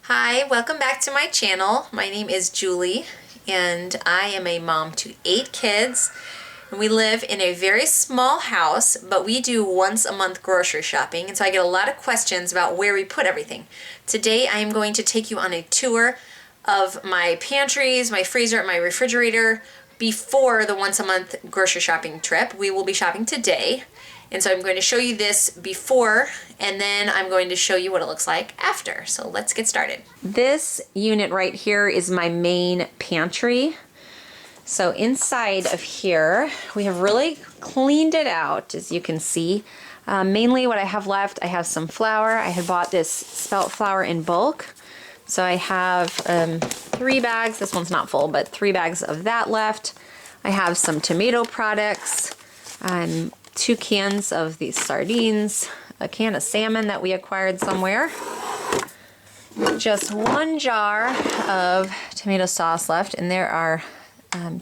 Hi, welcome back to my channel. My name is Julie and I am a mom to 8 kids. And we live in a very small house, but we do once a month grocery shopping, and so I get a lot of questions about where we put everything. Today I am going to take you on a tour of my pantries, my freezer, and my refrigerator before the once a month grocery shopping trip. We will be shopping today. And so I'm going to show you this before, and then I'm going to show you what it looks like after. So let's get started. This unit right here is my main pantry. So inside of here, we have really cleaned it out, as you can see. Mainly what I have left, I have some flour. I had bought this spelt flour in bulk. So I have 3 bags, this one's not full, but 3 bags of that left. I have some tomato products, 2 cans of these sardines, a can of salmon that we acquired somewhere, just 1 jar of tomato sauce left, and there are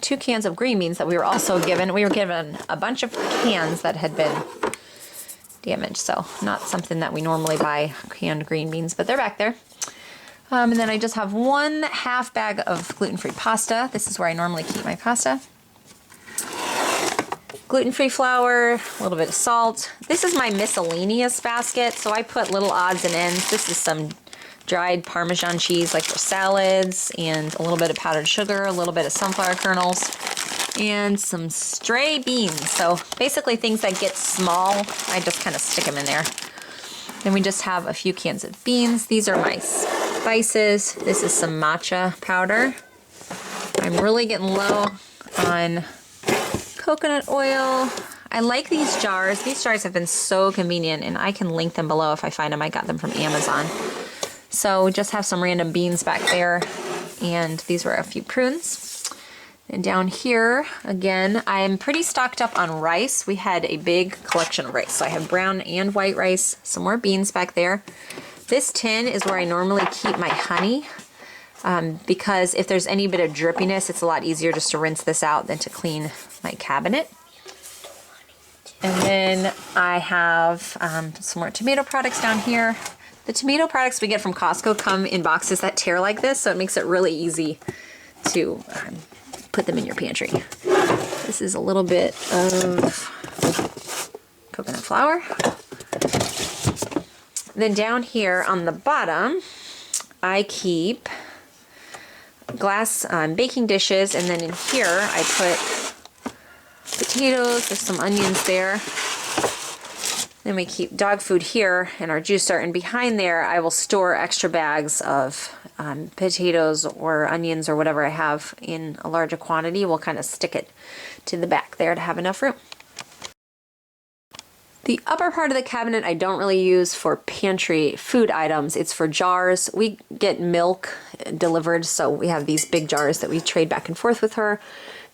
2 cans of green beans that we were also given. We were given a bunch of cans that had been damaged, so not something that we normally buy, canned green beans, but they're back there. And then I just have 1/2 bag of gluten-free pasta. This is where I normally keep my pasta. Gluten-free flour, a little bit of salt. This is my miscellaneous basket, so I put little odds and ends. This is some dried Parmesan cheese, like for salads, and a little bit of powdered sugar, a little bit of sunflower kernels, and some stray beans. So basically things that get small, I just kind of stick them in there. Then we just have a few cans of beans. These are my spices. This is some matcha powder. I'm really getting low on coconut oil. I like these jars. These jars have been so convenient, and I can link them below if I find them. I got them from Amazon. So we just have some random beans back there, and these were a few prunes. And down here, again, I'm pretty stocked up on rice. We had a big collection of rice. So I have brown and white rice, some more beans back there. This tin is where I normally keep my honey. Because if there's any bit of drippiness, it's a lot easier just to rinse this out than to clean my cabinet. And then I have some more tomato products down here. The tomato products we get from Costco come in boxes that tear like this, so it makes it really easy to put them in your pantry. This is a little bit of coconut flour. Then down here on the bottom, I keep glass baking dishes, and then in here I put potatoes, there's some onions there. Then we keep dog food here in our juicer, and behind there I will store extra bags of potatoes or onions or whatever I have in a larger quantity. We'll kind of stick it to the back there to have enough room. The upper part of the cabinet I don't really use for pantry food items. It's for jars. We get milk delivered, so we have these big jars that we trade back and forth with her.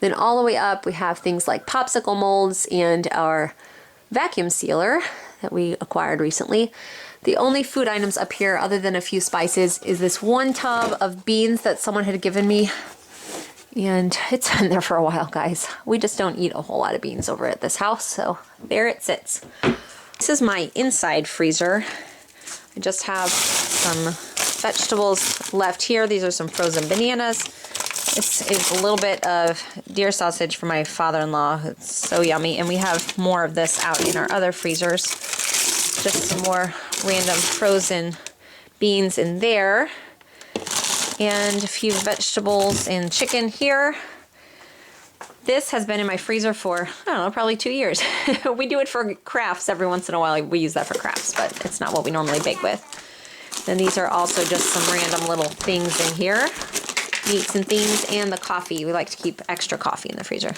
Then all the way up we have things like popsicle molds and our vacuum sealer that we acquired recently. The only food items up here other than a few spices is this 1 tub of beans that someone had given me. And it's been there for a while, guys. We just don't eat a whole lot of beans over at this house, so there it sits. This is my inside freezer. I just have some vegetables left here. These are some frozen bananas. This is a little bit of deer sausage for my father-in-law. It's so yummy. And we have more of this out in our other freezers. Just some more random frozen beans in there. And a few vegetables and chicken here. This has been in my freezer for, I don't know, probably 2 years. We do it for crafts every once in a while. We use that for crafts, but it's not what we normally bake with. Then these are also just some random little things in here. Meats and things, and the coffee. We like to keep extra coffee in the freezer.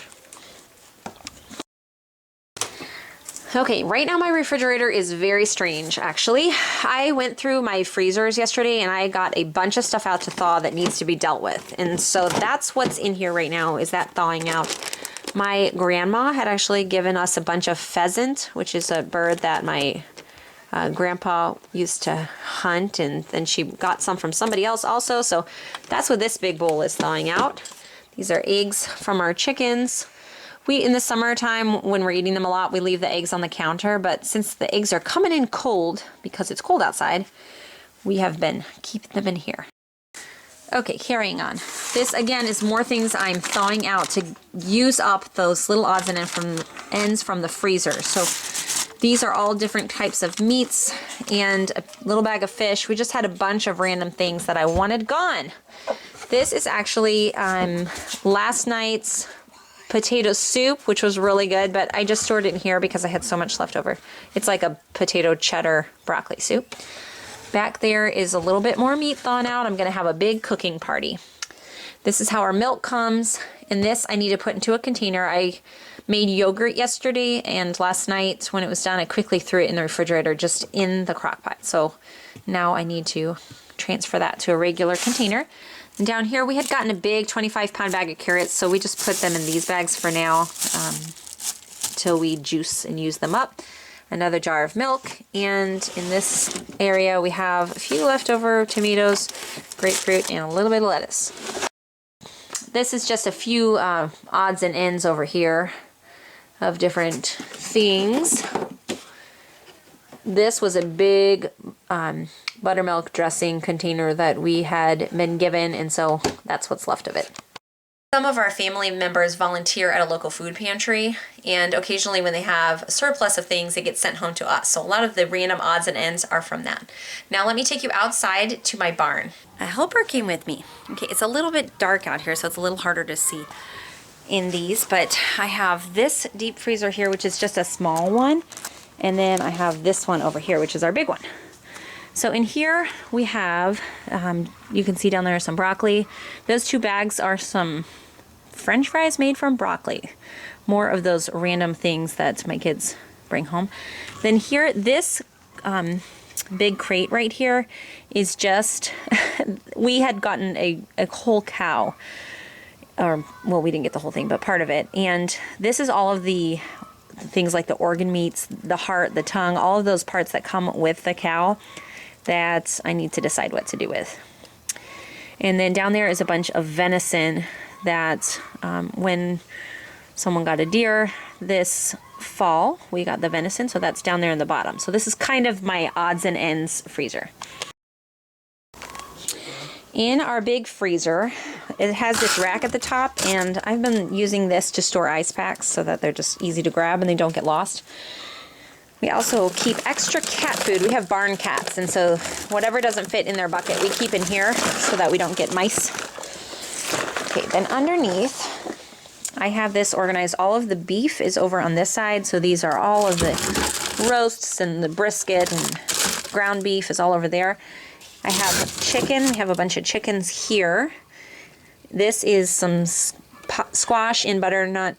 Okay, right now my refrigerator is very strange, actually. I went through my freezers yesterday and I got a bunch of stuff out to thaw that needs to be dealt with. And so that's what's in here right now, is that thawing out. My grandma had actually given us a bunch of pheasant, which is a bird that my grandpa used to hunt, and then she got some from somebody else also. So that's what this big bowl is thawing out. These are eggs from our chickens. In the summertime, when we're eating them a lot, we leave the eggs on the counter, but since the eggs are coming in cold, because it's cold outside, we have been keeping them in here. Okay, carrying on. This again is more things I'm thawing out to use up those little odds and ends from the freezer. So these are all different types of meats and a little bag of fish. We just had a bunch of random things that I wanted gone. This is actually last night's potato soup, which was really good, but I just stored it in here because I had so much left over. It's like a potato cheddar broccoli soup. Back there is a little bit more meat thawing out. I'm gonna have a big cooking party. This is how our milk comes, and this I need to put into a container. I made yogurt yesterday, and last night when it was done, I quickly threw it in the refrigerator just in the crock pot. So now I need to transfer that to a regular container. And down here we had gotten a big 25-pound bag of carrots, so we just put them in these bags for now till we juice and use them up. Another jar of milk, and in this area we have a few leftover tomatoes, grapefruit, and a little bit of lettuce. This is just a few odds and ends over here of different things. This was a big buttermilk dressing container that we had been given, and so that's what's left of it. Some of our family members volunteer at a local food pantry, and occasionally when they have a surplus of things, they get sent home to us. So a lot of the random odds and ends are from that. Now let me take you outside to my barn. A helper came with me. Okay, it's a little bit dark out here, so it's a little harder to see in these, but I have this deep freezer here, which is just a small one, and then I have this one over here, which is our big one. So in here we have, you can see down there some broccoli. Those two bags are some French fries made from broccoli. More of those random things that my kids bring home. Then here, this big crate right here is just, we had gotten a whole cow. Or, well, we didn't get the whole thing, but part of it. And this is all of the things like the organ meats, the heart, the tongue, all of those parts that come with the cow that I need to decide what to do with. And then down there is a bunch of venison that when someone got a deer this fall, we got the venison, so that's down there in the bottom. So this is kind of my odds and ends freezer. In our big freezer, it has this rack at the top, and I've been using this to store ice packs so that they're just easy to grab and they don't get lost. We also keep extra cat food. We have barn cats, and so whatever doesn't fit in their bucket, we keep in here so that we don't get mice. Okay, then underneath, I have this organized. All of the beef is over on this side, so these are all of the roasts and the brisket and ground beef is all over there. I have chicken. We have a bunch of chickens here. This is some squash in butternut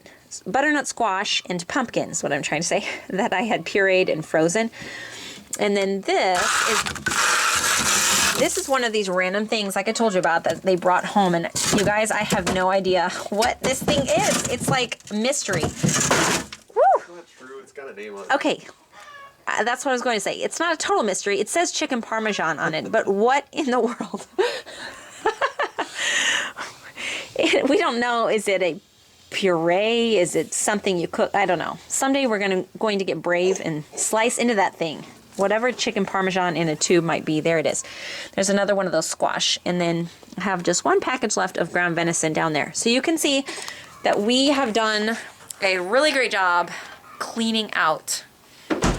squash and pumpkins, what I'm trying to say, that I had pureed and frozen. And then this is one of these random things, like I told you about, that they brought home. And you guys, I have no idea what this thing is. It's like mystery. Woo! It's not true. It's got a name on it. Okay. That's what I was going to say. It's not a total mystery. It says chicken parmesan on it, but what in the world? We don't know. Is it a puree? Is it something you cook? I don't know. Someday we're going to get brave and slice into that thing. Whatever chicken parmesan in a tube might be, there it is. There's another one of those squash. And then I have just one package left of ground venison down there. So you can see that we have done a really great job cleaning out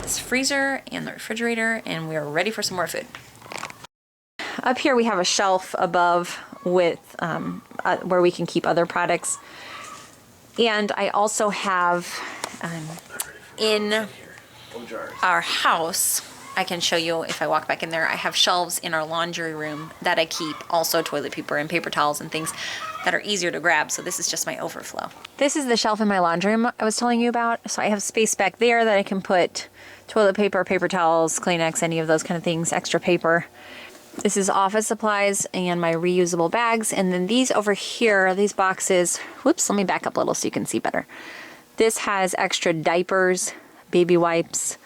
this freezer and the refrigerator, and we're ready for some more food. Up here we have a shelf above with where we can keep other products. And I also have in our house, I can show you if I walk back in there, I have shelves in our laundry room that I keep also toilet paper and paper towels and things that are easier to grab. So this is just my overflow. This is the shelf in my laundry room I was telling you about. So I have space back there that I can put toilet paper, paper towels, Kleenex, any of those kind of things, extra paper. This is office supplies and my reusable bags. And then these over here, these boxes, whoops, let me back up a little so you can see better. This has extra diapers, baby wipes,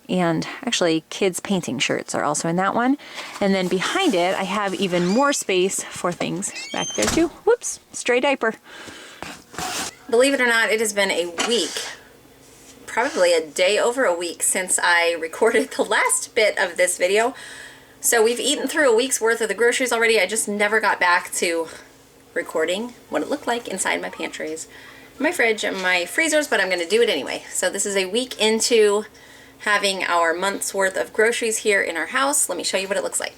and actually kids painting shirts are also in that one. And then behind it, I have even more space for things back there too. Whoops, stray diaper. Believe it or not, it has been a week, probably a day over a week since I recorded the last bit of this video. So we've eaten through a week's worth of the groceries already. I just never got back to recording what it looked like inside my pantries, my fridge, and my freezers, but I'm going to do it anyway. So this is a week into having our month's worth of groceries here in our house. Let me show you what it looks like.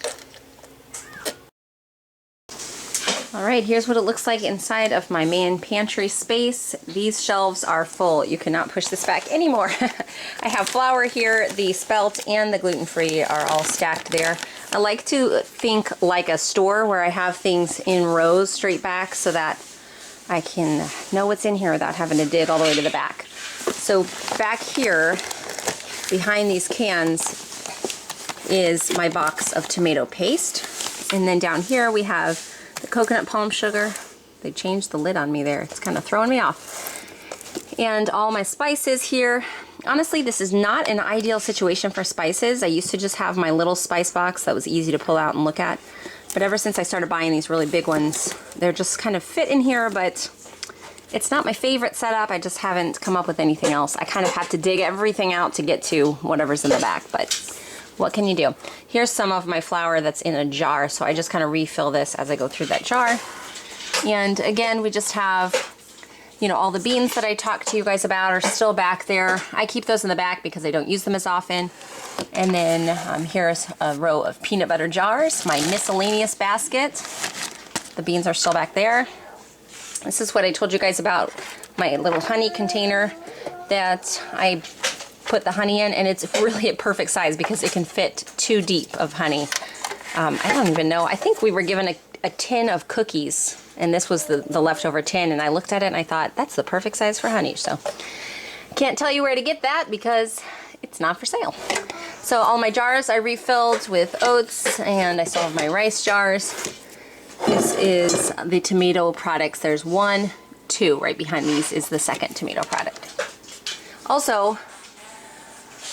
All right, here's what it looks like inside of my main pantry space. These shelves are full. You cannot push this back anymore. I have flour here. The spelt and the gluten-free are all stacked there. I like to think like a store where I have things in rows straight back so that I can know what's in here without having to dig all the way to the back. So back here, behind these cans, is my box of tomato paste. And then down here we have the coconut palm sugar. They changed the lid on me there. It's kind of throwing me off. And all my spices here. Honestly, this is not an ideal situation for spices. I used to just have my little spice box that was easy to pull out and look at. But ever since I started buying these really big ones, they're just kind of fit in here, but it's not my favorite setup. I just haven't come up with anything else. I kind of have to dig everything out to get to whatever's in the back, but what can you do? Here's some of my flour that's in a jar, so I just kind of refill this as I go through that jar. And again, we just have, you know, all the beans that I talked to you guys about are still back there. I keep those in the back because I don't use them as often. And then here's a row of peanut butter jars, my miscellaneous basket. The beans are still back there. This is what I told you guys about, my little honey container that I put the honey in, and it's really a perfect size because it can fit 2 deep of honey. I don't even know. I think we were given a tin of cookies, and this was the leftover tin, and I looked at it and I thought, that's the perfect size for honey. So I can't tell you where to get that because it's not for sale. So all my jars I refilled with oats, and I still have my rice jars. This is the tomato products. There's 1, 2 right behind these is the second tomato product. Also,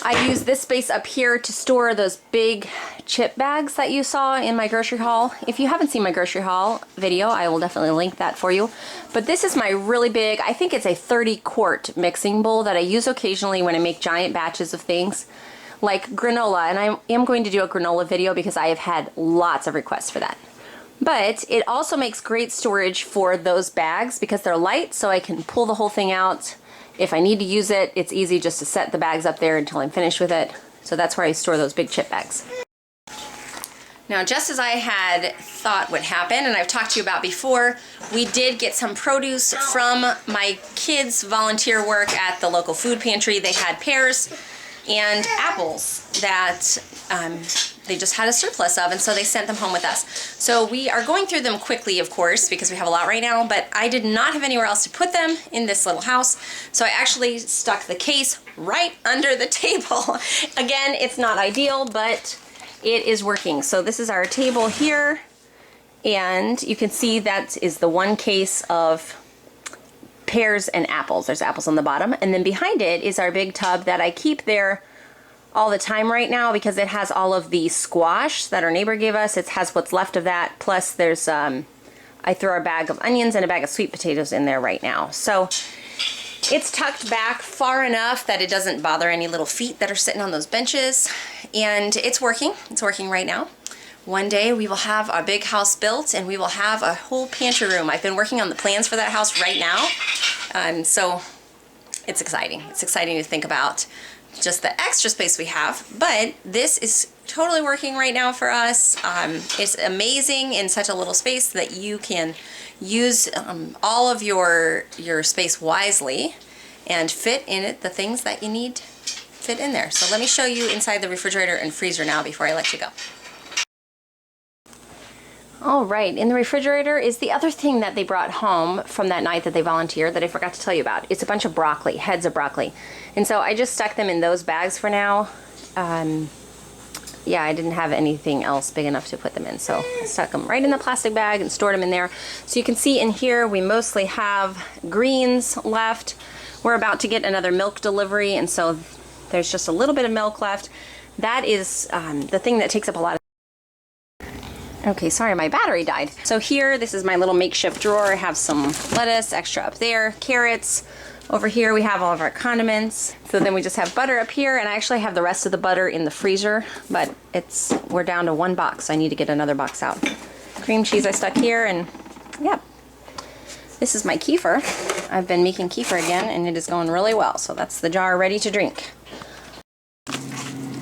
I use this space up here to store those big chip bags that you saw in my grocery haul. If you haven't seen my grocery haul video, I will definitely link that for you. But this is my really big, I think it's a 30-quart mixing bowl that I use occasionally when I make giant batches of things like granola. And I am going to do a granola video because I have had lots of requests for that. But it also makes great storage for those bags because they're light, so I can pull the whole thing out. If I need to use it, it's easy just to set the bags up there until I'm finished with it. So that's where I store those big chip bags. Now, just as I had thought would happen, and I've talked to you about before, we did get some produce from my kids' volunteer work at the local food pantry. They had pears and apples that they just had a surplus of, and so they sent them home with us. So we are going through them quickly, of course, because we have a lot right now, but I did not have anywhere else to put them in this little house, so I actually stuck the case right under the table. Again, it's not ideal, but it is working. So this is our table here, and you can see that is the one case of pears and apples. There's apples on the bottom, and then behind it is our big tub that I keep there all the time right now because it has all of the squash that our neighbor gave us. It has what's left of that, plus there's I throw a bag of onions and a bag of sweet potatoes in there right now. So it's tucked back far enough that it doesn't bother any little feet that are sitting on those benches, and it's working right now. One day we will have a big house built and we will have a whole pantry room. I've been working on the plans for that house right now, so it's exciting. It's exciting to think about just the extra space we have, but this is totally working right now for us. It's amazing in such a little space that you can use all of your space wisely and fit in it the things that you need fit in there. So let me show you inside the refrigerator and freezer now before I let you go. All right, in the refrigerator is the other thing that they brought home from that night that they volunteered that I forgot to tell you about. It's a bunch of broccoli, heads of broccoli. And so I just stuck them in those bags for now. Yeah, I didn't have anything else big enough to put them in, so I stuck them right in the plastic bag and stored them in there. So you can see in here we mostly have greens left. We're about to get another milk delivery, and so there's just a little bit of milk left. That is the thing that takes up a lot of. Okay, sorry, my battery died. So here, this is my little makeshift drawer. I have some lettuce extra up there, carrots, Over here we have all of our condiments. So then we just have butter up here, and I actually have the rest of the butter in the freezer, but we're down to 1 box, so I need to get another box out. Cream cheese I stuck here, and yeah. This is my kefir. I've been making kefir again, and it is going really well. So that's the jar ready to drink.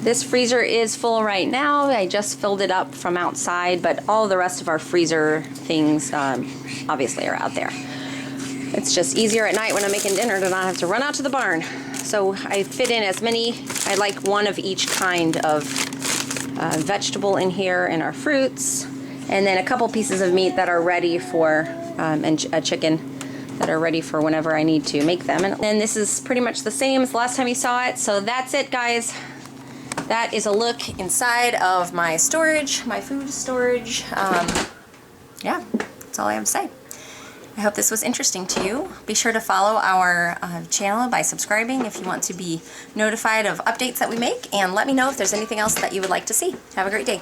This freezer is full right now. I just filled it up from outside, but all the rest of our freezer things obviously are out there. It's just easier at night when I'm making dinner to not have to run out to the barn. So I fit in as many, I like one of each kind of vegetable in here, and our fruits, and then a couple pieces of meat that are ready for, and a chicken that are ready for whenever I need to make them. And then this is pretty much the same as the last time you saw it. So that's it, guys. That is a look inside of my storage, my food storage. Yeah, that's all I have to say. I hope this was interesting to you. Be sure to follow our channel by subscribing if you want to be notified of updates that we make, and let me know if there's anything else that you would like to see. Have a great day.